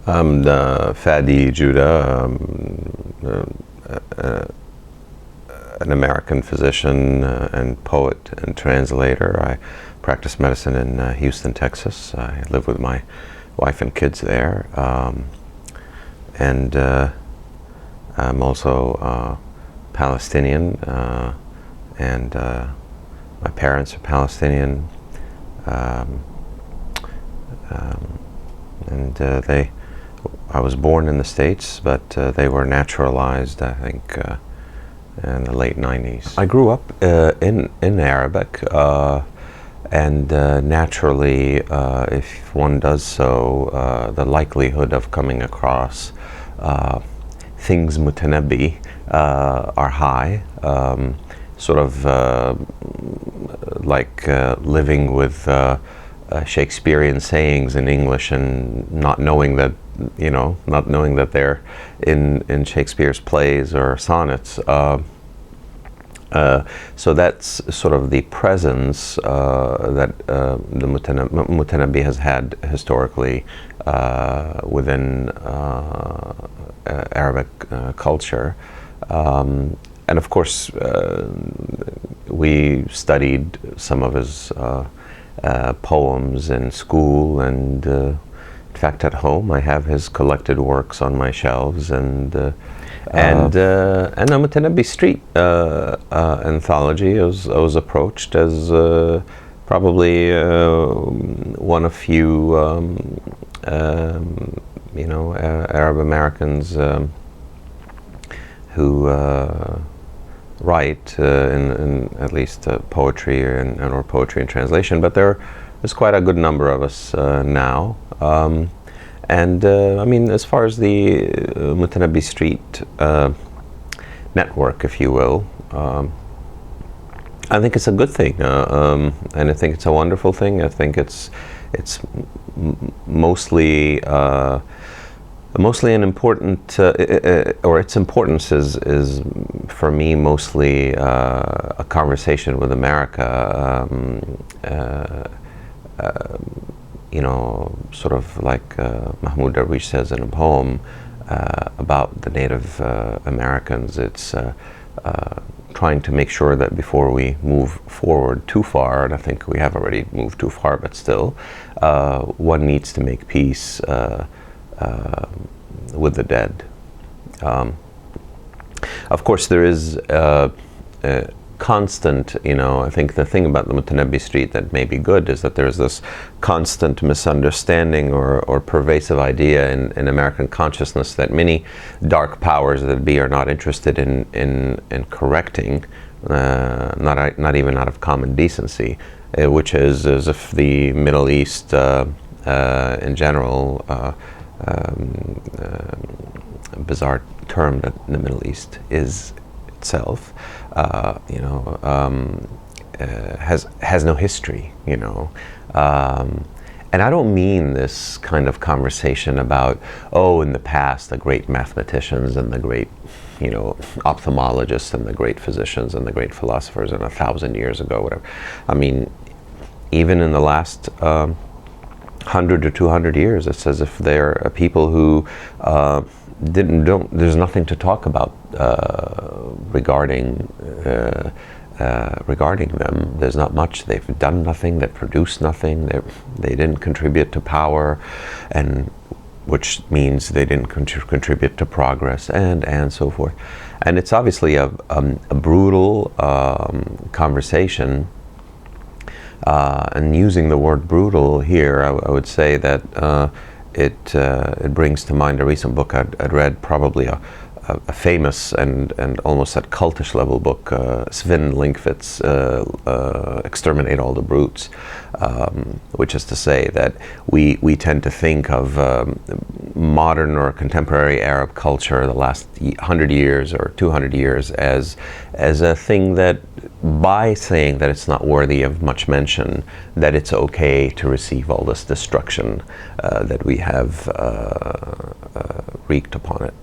I'm Fady Joudah, an American physician and poet and translator. I practice medicine in Houston, Texas. I live with my wife and kids there. And I'm also Palestinian, and my parents are Palestinian. I was born in the States, but they were naturalized, I think, in the late 90s. I grew up in Arabic, and naturally, if one does so, the likelihood of coming across things Mutanabbi are high, sort of like living with Shakespearean sayings in English and not knowing that, not knowing that they're in Shakespeare's plays or sonnets. So that's sort of the presence that the Mutanabbi has had historically within Arabic culture. And of course, we studied some of his poems in school, and in fact at home I have his collected works on my shelves, and the Al-Mutanabbi Street anthology. I was approached as probably one of few Arab Americans who write in at least poetry or poetry in translation, but there's quite a good number of us now. And I mean, as far as the Mutanabbi Street network, if you will, I think it's a good thing, and I think it's a wonderful thing. I think it's mostly an important, or its importance is for me mostly a conversation with America. Sort of like Mahmoud Darwish says in a poem about the Native Americans. It's trying to make sure that before we move forward too far, and I think we have already moved too far, but still, one needs to make peace with the dead. Of course, there is constant, I think the thing about the Mutanabbi Street that may be good is that there's this constant misunderstanding or pervasive idea in American consciousness that many dark powers that be are not interested in correcting, not even out of common decency, which is as if the Middle East in general, a bizarre term that the Middle East is itself, has no history, and I don't mean this kind of conversation about, in the past, the great mathematicians and the great, ophthalmologists and the great physicians and the great philosophers and 1,000 years ago, whatever. I mean, even in the last 100 or 200 years, it's as if they're people who there's nothing to talk about regarding them. There's not much. They've done nothing. They've produced nothing. They didn't contribute to power, and which means they didn't contribute to progress, and so forth. And it's obviously a brutal conversation. And using the word brutal here, I would say that it brings to mind a recent book I'd read, probably a famous and almost at cultish level book, Sven Linkvit's Exterminate All the Brutes, which is to say that we tend to think of modern or contemporary Arab culture, the last 100 years or 200 years, as a thing that, by saying that it's not worthy of much mention, that it's okay to receive all this destruction that we have wreaked upon it.